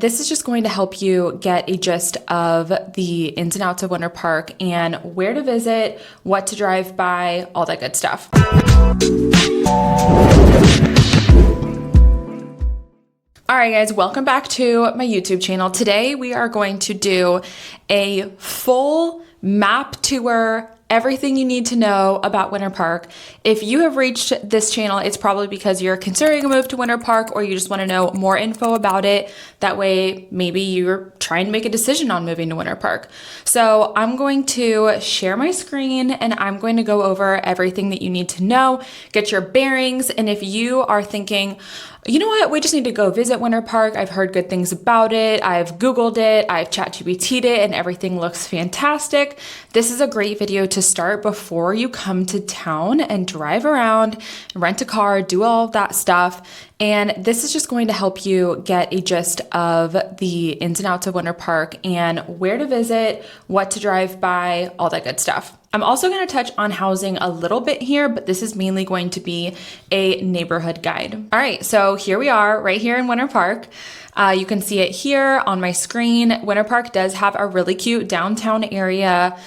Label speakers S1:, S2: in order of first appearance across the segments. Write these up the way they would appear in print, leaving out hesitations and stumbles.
S1: this is just going to help you get a gist of the ins and outs of Winter Park and where to visit, what to drive by, all that good stuff. All right, guys, welcome back to my YouTube channel. Today, we are going to do a full map tour, everything you need to know about Winter Park. If you have reached this channel, it's probably because you're considering a move to Winter Park or you just want to know more info about it. That way, maybe you're trying to make a decision on moving to Winter Park. So I'm going to share my screen and I'm going to go over everything that you need to know, get your bearings. And if you are thinking, you know what, we just need to go visit Winter Park. I've heard good things about it. I've Googled it. I've ChatGPT'd it and everything looks fantastic. This is a great video to start before you come to town and drive around, rent a car, do all of that stuff. And this is just going to help you get a gist of the ins and outs of Winter Park and where to visit, what to drive by, all that good stuff. I'm also going to touch on housing a little bit here, but this is mainly going to be a neighborhood guide. All right, so here we are right here in Winter Park. You can see it here on my screen. Winter Park does have a really cute downtown area.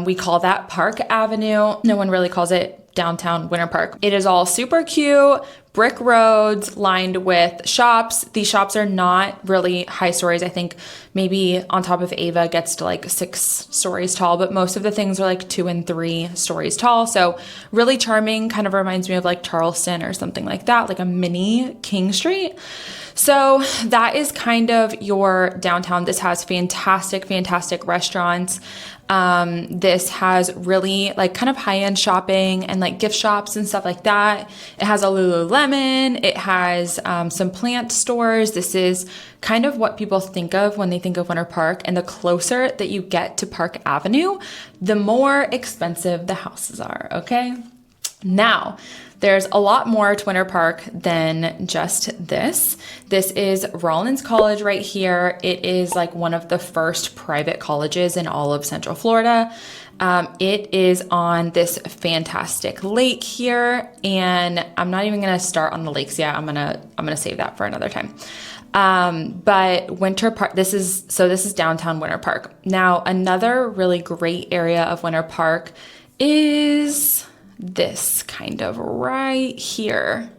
S1: We call that Park Avenue. No one really calls it downtown Winter Park. It is all super cute, brick roads lined with shops. These shops are not really high stories. I think maybe on top of Ava gets to like 6 stories tall, but most of the things are like 2 and 3 stories tall. So really charming, kind of reminds me of like Charleston or something like that, like a mini King Street. So that is kind of your downtown. This has fantastic, fantastic restaurants. This has really like kind of high-end shopping and like gift shops and stuff like that. It has a Lululemon. It has some plant stores. This is kind of what people think of when they think of Winter Park. And the closer that you get to Park Avenue, the more expensive the houses are, okay? Now, there's a lot more to Winter Park than just this. This is Rollins College right here. It is like one of the first private colleges in all of Central Florida. It is on this fantastic lake here, and I'm not even gonna start on the lakes yet. I'm gonna save that for another time. But Winter Park, this is downtown Winter Park. Now, another really great area of Winter Park is this kind of right here,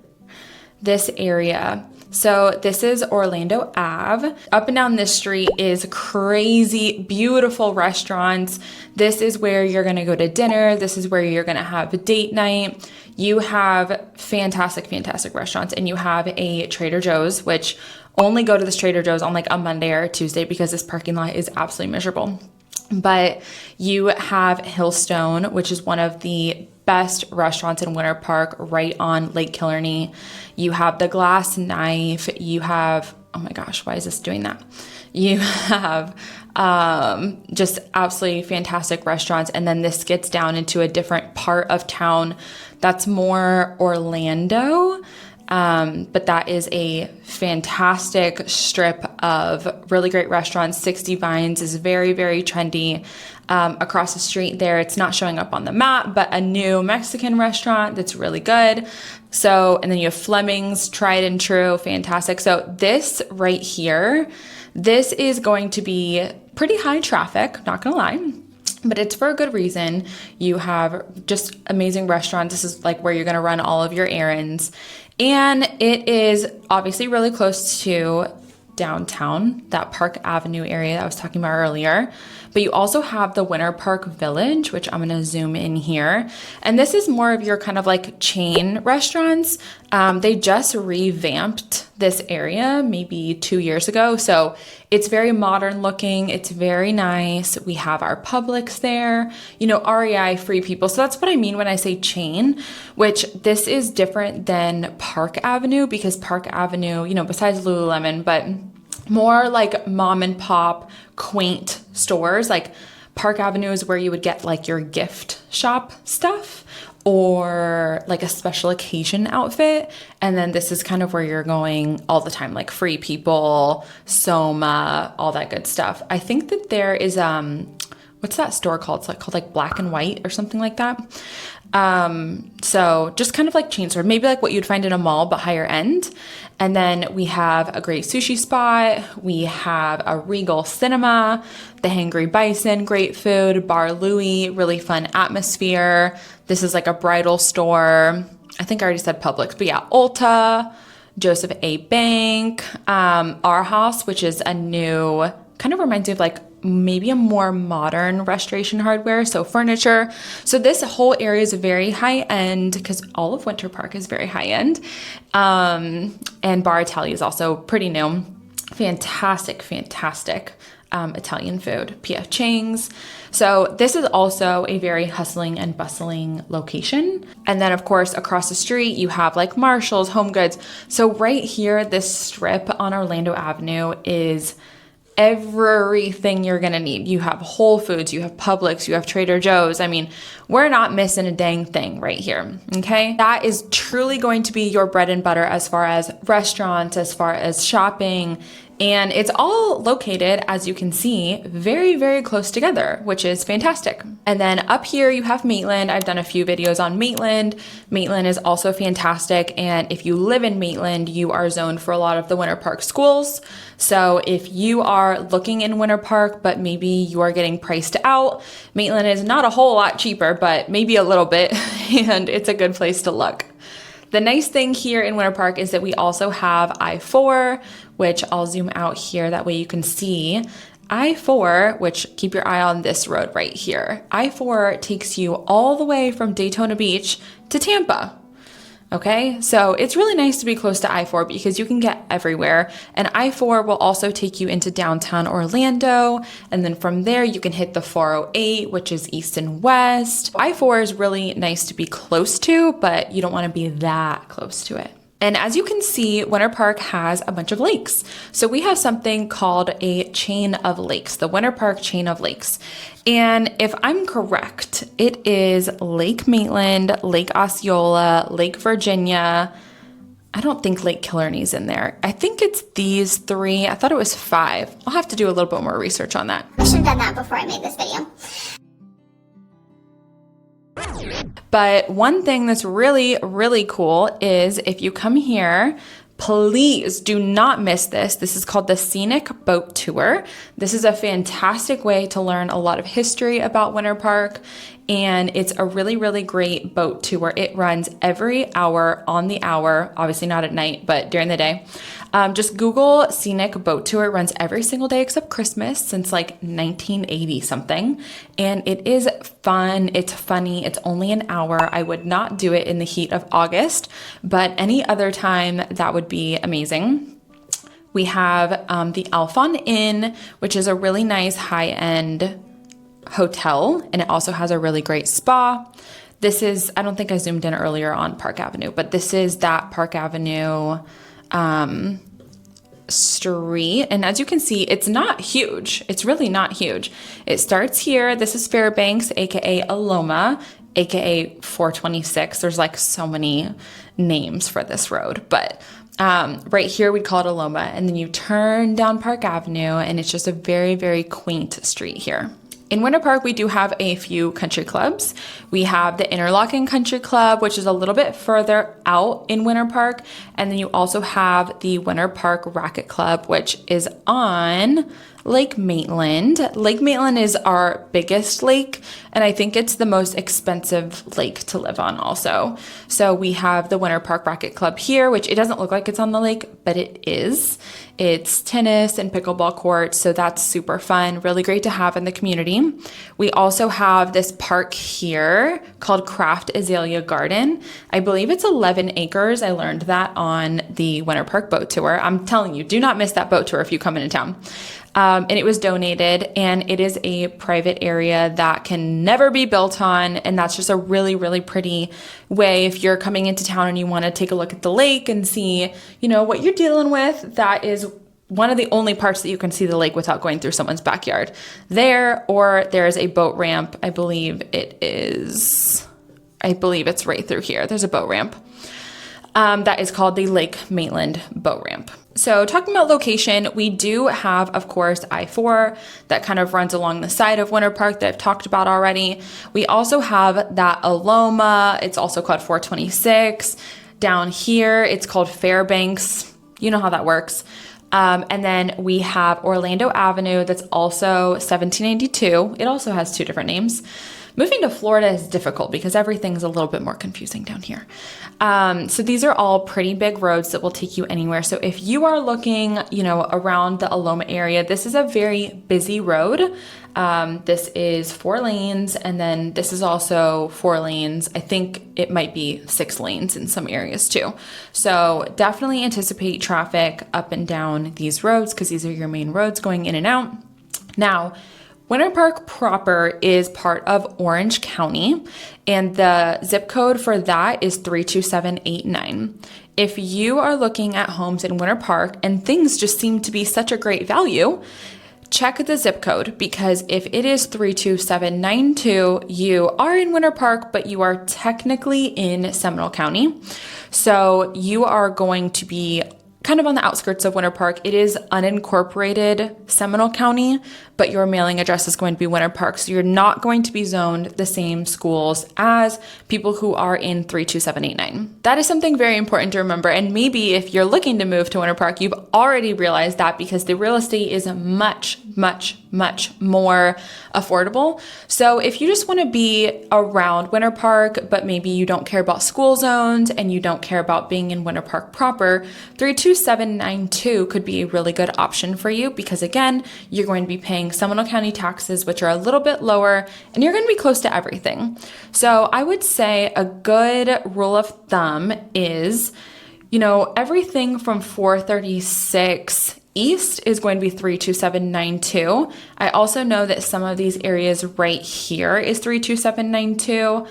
S1: this area. So this is Orlando Ave. Up and down this street is crazy, beautiful restaurants. This is where you're gonna go to dinner. This is where you're gonna have a date night. You have fantastic, fantastic restaurants, and you have a Trader Joe's, which only go to this Trader Joe's on like a Monday or a Tuesday because this parking lot is absolutely miserable. But you have Hillstone, which is one of the best restaurants in Winter Park, right on Lake Killarney. You have the Glass Knife. You have, oh my gosh, why is this doing that? You have just absolutely fantastic restaurants. And then this gets down into a different part of town that's more Orlando. But that is a fantastic strip of really great restaurants. 60 Vines is very, very trendy. Across the street there, it's not showing up on the map, but a new Mexican restaurant that's really good. So, and then you have Fleming's, tried and true, fantastic. So this right here, this is going to be pretty high traffic, not gonna lie. But it's for a good reason. You have just amazing restaurants. This is like where you're gonna run all of your errands. And it is obviously really close to downtown, that Park Avenue area that I was talking about earlier. But you also have the Winter Park Village, which I'm gonna zoom in here. And this is more of your kind of like chain restaurants. They just revamped this area maybe 2 years ago. So it's very modern looking. It's very nice. We have our Publix there, you know, REI, Free People. So that's what I mean when I say chain, which this is different than Park Avenue because Park Avenue, you know, besides Lululemon, but more like mom and pop, quaint stores. Like Park Avenue is where you would get like your gift shop stuff or like a special occasion outfit. And then this is kind of where you're going all the time, like Free People, Soma, all that good stuff. I think that there is, what's that store called? It's like called like Black and White or something like that. So just kind of like chain store, maybe like what you'd find in a mall, but higher end. And then we have a great sushi spot. We have a Regal Cinema, the Hangry Bison, great food, Bar Louie, really fun atmosphere. This is like a bridal store. I think I already said Publix, but yeah, Ulta, Joseph A. Bank, Our House, which is a new, kind of reminds me of like maybe a more modern restoration hardware, so furniture. So this whole area is very high end because all of Winter Park is very high end. And Bar Italia is also pretty new. Fantastic Italian food, P.F. Chang's. So this is also a very hustling and bustling location. And then of course, across the street, you have like Marshall's, Home Goods. So right here, this strip on Orlando Avenue is everything you're gonna need. You have Whole Foods, you have Publix, you have Trader Joe's. I mean, we're not missing a dang thing right here, okay? That is truly going to be your bread and butter as far as restaurants, as far as shopping, and it's all located, as you can see, very, very close together, which is fantastic. And then up here you have Maitland. I've done a few videos on Maitland. Maitland is also fantastic, and if you live in Maitland, you are zoned for a lot of the Winter Park schools. So if you are looking in Winter Park, but maybe you are getting priced out, Maitland is not a whole lot cheaper, but maybe a little bit, and it's a good place to look. The nice thing here in Winter Park is that we also have I-4, which I'll zoom out here, that way you can see. I-4, which keep your eye on this road right here. I-4 takes you all the way from Daytona Beach to Tampa. Okay, so it's really nice to be close to I-4 because you can get everywhere. And I-4 will also take you into downtown Orlando. And then from there, you can hit the 408, which is east and west. I-4 is really nice to be close to, but you don't want to be that close to it. And as you can see, Winter Park has a bunch of lakes. So we have something called a chain of lakes, the Winter Park chain of lakes. And if I'm correct, it is Lake Maitland, Lake Osceola, Lake Virginia. I don't think Lake Killarney's in there. I think it's these three. I thought it was 5. I'll have to do a little bit more research on that.
S2: I should have done that before I made this video.
S1: But one thing that's really, really cool is if you come here, please do not miss this. This is called the Scenic Boat Tour. This is a fantastic way to learn a lot of history about Winter Park, and it's a really, really great boat tour. It runs every hour on the hour, obviously not at night, but during the day. Just Google Scenic Boat Tour. It runs every single day except Christmas since like 1980 something. And it is fun. It's funny. It's only an hour. I would not do it in the heat of August, but any other time that would be amazing. We have the Alphon Inn, which is a really nice high-end hotel, and it also has a really great spa. This is, I don't think I zoomed in earlier on Park Avenue, but this is that Park Avenue street. And as you can see, it's not huge. It's really not huge. It starts here. This is Fairbanks, aka Aloma, aka 426. There's like so many names for this road, but right here we'd call it Aloma. And then you turn down Park Avenue, and it's just a very, very quaint street here. In Winter Park, we do have a few country clubs. We have the Interlochen Country Club, which is a little bit further out in Winter Park. And then you also have the Winter Park Racquet Club, which is on Lake Maitland. Lake Maitland is our biggest lake, and I think it's the most expensive lake to live on also. So we have the Winter Park Racquet Club here, which it doesn't look like it's on the lake, but it is. It's tennis and pickleball courts, so that's super fun, really great to have in the community. We also have this park here called Kraft Azalea Garden. I believe it's 11 acres. I learned that on the Winter Park Boat Tour. I'm telling you, do not miss that boat tour if you come into town. And it was donated, and it is a private area that can never be built on. And that's just a really, really pretty way. If you're coming into town and you want to take a look at the lake and see, you know, what you're dealing with, that is one of the only parts that you can see the lake without going through someone's backyard there. Or there is a boat ramp. I believe it's right through here. There's a boat ramp. That is called the Lake Maitland Boat Ramp. So talking about location, we do have, of course, I-4 that kind of runs along the side of Winter Park that I've talked about already. We also have that Aloma. It's also called 426. Down here, it's called Fairbanks. You know how that works. And then we have Orlando Avenue. That's also 1792. It also has two different names. Moving to Florida is difficult because everything's a little bit more confusing down here. So these are all pretty big roads that will take you anywhere. So if you are looking, around the Aloma area, this is a very busy road. This is 4 lanes, and then this is also 4 lanes. I think it might be 6 lanes in some areas too. So definitely anticipate traffic up and down these roads because these are your main roads going in and out. Now, Winter Park proper is part of Orange County, and the zip code for that is 32789. If you are looking at homes in Winter Park and things just seem to be such a great value, check the zip code, because if it is 32792, you are in Winter Park, but you are technically in Seminole County. So you are going to be kind of on the outskirts of Winter Park. It is unincorporated Seminole County, but your mailing address is going to be Winter Park. So you're not going to be zoned the same schools as people who are in 32789. That is something very important to remember. And maybe if you're looking to move to Winter Park, you've already realized that, because the real estate is much, much, much more affordable. So if you just want to be around Winter Park, but maybe you don't care about school zones and you don't care about being in Winter Park proper, 32792 could be a really good option for you, because again, you're going to be paying Seminole County taxes, which are a little bit lower, and you're going to be close to everything. So I would say a good rule of thumb is, everything from 436 east is going to be 32792. I also know that some of these areas right here is 32792.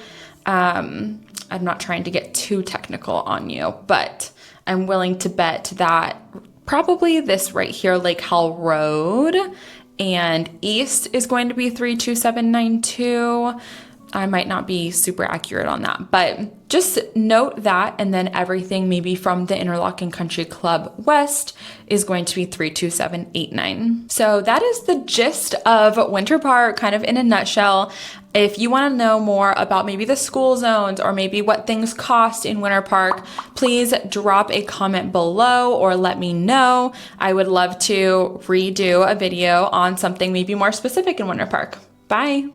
S1: I'm not trying to get too technical on you, but I'm willing to bet that probably this right here, Lake Howell Road and east, is going to be 32792. I might not be super accurate on that, but just note that, and then everything maybe from the Interlochen Country Club West is going to be 32789. So that is the gist of Winter Park, kind of in a nutshell. If you want to know more about maybe the school zones or maybe what things cost in Winter Park, please drop a comment below or let me know. I would love to redo a video on something maybe more specific in Winter Park. Bye.